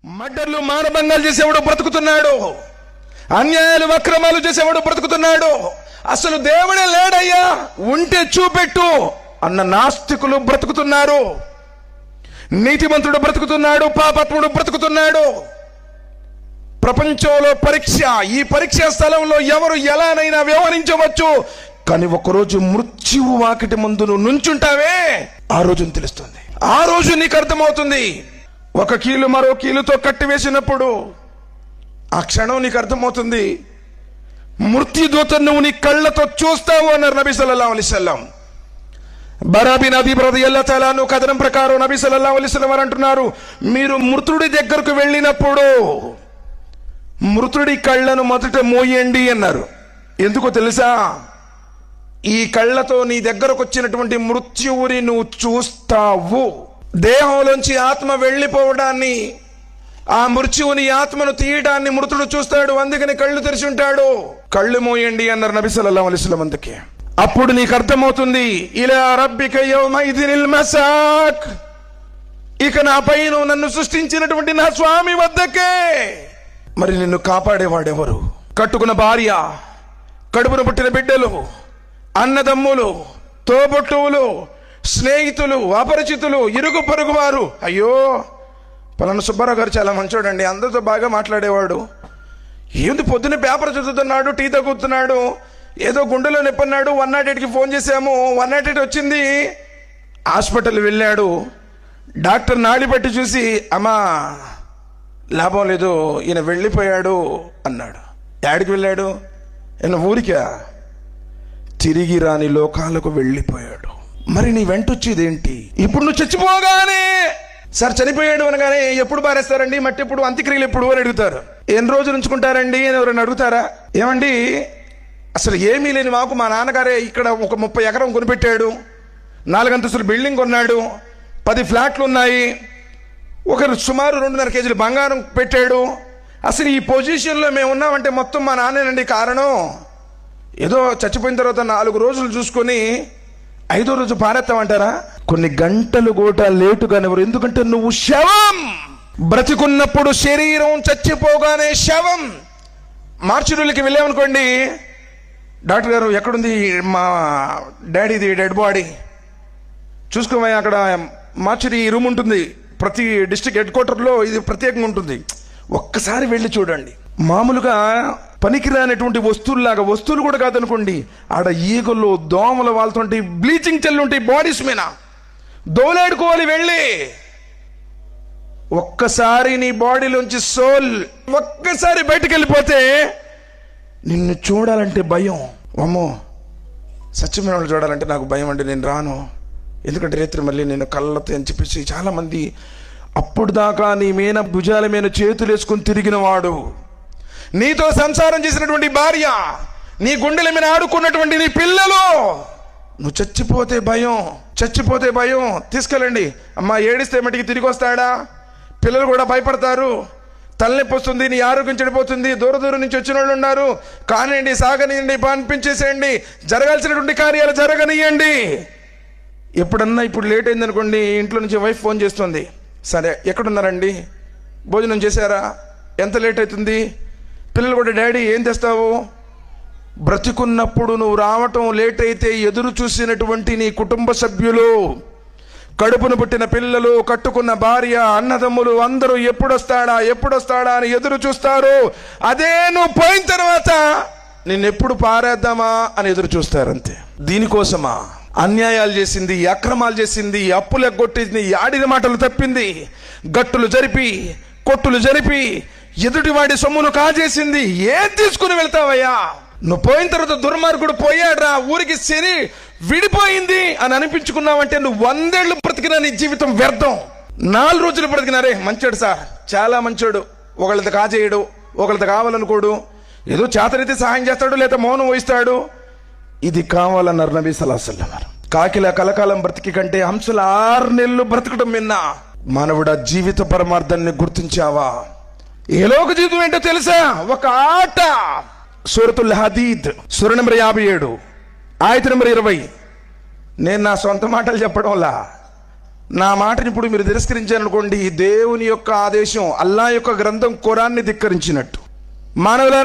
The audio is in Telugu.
మర్డర్లు మానభంగాలు చేసేవాడు బ్రతుకుతున్నాడు, అన్యాయాలు అక్రమాలు చేసేవాడు బ్రతుకుతున్నాడు. అసలు దేవుడే లేడయ్యా, ఉంటే చూపెట్టు అన్న నాస్తికులు బ్రతుకుతున్నారు. నీతిమంతుడు బ్రతుకుతున్నాడు, పాపాత్ముడు బ్రతుకుతున్నాడు. ప్రపంచంలో పరీక్ష, ఈ పరీక్షా స్థలంలో ఎవరు ఎలానైనా వ్యవహరించవచ్చు. కానీ ఒకరోజు మృత్యువు వాకిటి ముందు నువ్వు నుంచుంటావే, ఆ రోజు తెలుస్తుంది, ఆ రోజు నీకు అర్థమవుతుంది. ఒక కీలు మరో కీలుతో కట్టివేసినప్పుడు ఆ క్షణం నీకు అర్థమవుతుంది. మృత్యుదూతను నువ్వు నీ కళ్ళతో చూస్తావు అన్నారు నబీ సల్లల్లాహు అలైహి వసల్లం. బరాబీ నబీ రదియల్లాహు తఆలా అన్హు కథనం ప్రకారం నబీ సల్లల్లాహు అలైహి వసల్లం అంటున్నారు, మీరు మృతుడి దగ్గరకు వెళ్ళినప్పుడు మృతుడి కళ్ళను మొదట మోయండి అన్నారు. ఎందుకో తెలుసా? ఈ కళ్ళతో నీ దగ్గరకు వచ్చినటువంటి మృత్యువుని నువ్వు చూస్తావు. దేహంలోంచి ఆత్మ వెళ్ళిపోవడాన్ని, ఆ మృత్యువుని ఆత్మను తీయడాన్ని మృతుడు చూస్తాడు. అందుకని కళ్ళు తెరిచి ఉంటాడు. కళ్ళు మోయండి అన్నారు నబీ సల్లల్లాహు అలైహి వసల్లం. అందుకే అప్పుడు నీకు అర్థమవుతుంది, ఇలా రబ్బిక యౌమైదినిల్ మసాక్, ఇక నాపై నువ్వు నన్ను సృష్టించినటువంటి నా స్వామి వద్దకే. మరి నిన్ను కాపాడేవాడెవరు? కట్టుకున్న భార్య, కడుపున పుట్టిన బిడ్డలు, అన్నదమ్ములు, తోబుట్టువులు, స్నేహితులు, అపరిచితులు, ఇరుగు పొరుగు వారు. అయ్యో పలానా సుబ్బారావు గారు చాలా మంచోడండి, అందరితో బాగా మాట్లాడేవాడు, ఏంది పొద్దున్న పేపర్ చదువుతున్నాడు, టీ తగ్గుతున్నాడు, ఏదో గుండెలో నొప్పన్నాడు, 108కి ఫోన్ చేశాము, 108 వచ్చింది. హాస్పిటల్ వెళ్ళాడు. డాక్టర్ నాడి పట్టి చూసి, అమ్మా లాభం లేదు, ఈయన వెళ్ళిపోయాడు అన్నాడు. యాడికి వెళ్ళాడు? ఈయన ఊరికా? తిరిగి రాని లోకాలకు వెళ్ళిపోయాడు. మరి నీ వెంటొచ్చేదేంటి? ఇప్పుడు నువ్వు చచ్చిపోగానే, సార్ చనిపోయాడు అనగానే ఎప్పుడు పారేస్తారండి, మట్టి ఎప్పుడు, అంత్యక్రియలు ఎప్పుడు అని అడుగుతారు. ఎన్ని రోజులు ఉంచుకుంటారండి అని ఎవరైనా అడుగుతారా? ఏమండి, అసలు ఏమీ లేని మాకు మా నాన్నగారే ఇక్కడ ఒక 30 ఎకరం కొనిపెట్టాడు, 4 అంతస్తుల బిల్డింగ్ కొన్నాడు, 10 ఫ్లాట్లు ఉన్నాయి, ఒకరు సుమారు 2.5 కేజీలు బంగారం పెట్టాడు. అసలు ఈ పొజిషన్లో మేము ఉన్నామంటే మొత్తం మా నాన్నేనండి కారణం. ఏదో చచ్చిపోయిన తర్వాత 4 రోజులు చూసుకొని 5వ రోజు పారేస్తామంటారా? కొన్ని గంటలు కూడా లేటుగా ఎవరు, ఎందుకంటే నువ్వు శవం. బ్రతికున్నప్పుడు శరీరం, చచ్చిపోగానే శవం. మార్చురీలకి వెళ్ళామనుకోండి, డాక్టర్ గారు ఎక్కడుంది మా డాడీది డెడ్ బాడీ, చూసుకోమయ్యా, అక్కడ మార్చురీ రూమ్ ఉంటుంది, ప్రతి డిస్ట్రిక్ట్ హెడ్ క్వార్టర్లో ఇది ప్రత్యేకంగా ఉంటుంది, ఒక్కసారి వెళ్ళి చూడండి. మామూలుగా పనికిరానటువంటి వస్తువుల్లాగా, వస్తువులు కూడా కాదనుకోండి, ఆడ ఈగలు, దోమలు వాళ్ళతో బ్లీచింగ్ చల్లి ఉంటాయి బాడీస్ మీద, దోలాడుకోవాలి వెళ్ళి. ఒక్కసారి నీ బాడీలోంచి సోల్ ఒక్కసారి బయటకు వెళ్ళిపోతే నిన్ను చూడాలంటే భయం. అమ్మో, సత్యమైన వాళ్ళు చూడాలంటే నాకు భయం అండి, నేను రాను, ఎందుకంటే రేత్రి మళ్ళీ నేను కళ్ళతో అని చెప్పేసి చాలామంది. అప్పుడు దాకా నీ మీద భుజాల మీద చేతులు వేసుకుని తిరిగిన వాడు, నీతో సంసారం చేసినటువంటి భార్య, నీ గుండెల మీద ఆడుకున్నటువంటి నీ పిల్లలు, నువ్వు చచ్చిపోతే భయం, చచ్చిపోతే భయం. తీసుకెళ్ళండి అమ్మా, ఏడిస్తే మటుకి తిరిగి వస్తాడా? పిల్లలు కూడా భయపడతారు, తలనొప్పి వస్తుంది, నీ ఆరోగ్యం చెడిపోతుంది, దూరం నుంచి వచ్చిన వాళ్ళు ఉన్నారు, కానివ్వండి, సాగనియండి, పంపించేసేయండి, జరగాల్సినటువంటి కార్యాలు జరగనియండి. ఎప్పుడన్నా ఇప్పుడు లేట్ అయిందనుకోండి, ఇంట్లో నుంచి వైఫ్ ఫోన్ చేస్తుంది, సరే ఎక్కడున్నారండి, భోజనం చేశారా, ఎంత లేట్ అవుతుంది? పిల్లలు కూడా, డాడీ ఏం తెస్తావు? బ్రతికున్నప్పుడు నువ్వు రావటం లేట్ అయితే ఎదురు చూసినటువంటి నీ కుటుంబ సభ్యులు, కడుపును పుట్టిన పిల్లలు, కట్టుకున్న భార్య, అన్నదమ్ములు అందరూ ఎప్పుడొస్తాడా అని ఎదురు చూస్తారు. అదే నువ్వు పోయిన తర్వాత నిన్నెప్పుడు పారేద్దామా అని ఎదురు చూస్తారు, అంతే. దీనికోసమా అన్యాయాలు చేసింది, అక్రమాలు చేసింది, అప్పులు ఎగ్గొట్టింది, ఆడిన మాటలు తప్పింది, గట్టులు జరిపి, కొట్టులు జరిపి, ఎదుటివాడి సొమ్మును కాజేసింది, ఏం తీసుకుని వెళ్తావయ్యా? నువ్వు పోయిన తర్వాత దుర్మార్గుడు పోయాడ్రా, ఊరికి శని విడిపోయింది అని అనిపించుకున్నావంటే నువ్వు 100 ఏళ్ళు బ్రతికినా నీ జీవితం వ్యర్థం. 4 రోజులు బ్రతికినారే, మంచోడు సార్, చాలా మంచోడు, ఒకళ్ళది కాజేయడు, ఒకళ్ళది కావాలనుకోడు, ఏదో చేతనైతే సహాయం చేస్తాడు, లేదా మౌనం వహిస్తాడు. ఇది కావాలన్నారు నబీ సల్లల్లాహు అలైహి వసల్లం. కాకిలా కలకాలం బ్రతికి కంటే హంసల 6 నెలలు బ్రతకడం విన్నా. మానవుడా, జీవిత పరమార్థాన్ని గుర్తించావా? ఏలోక జీవితం ఏంటో తెలుసా? ఒక ఆట. సూరతుల్ హదీద్ సూర నంబర్ 57 ఆయత నంబర్ 20. నేను నా సొంత మాటలు చెప్పడంలా, నా మాటని ఇప్పుడు మీరు తిరస్కరించారనుకోండి, దేవుని యొక్క ఆదేశం, అల్లా యొక్క గ్రంథం ఖురాన్ని ధిక్కరించినట్టు. మానవుల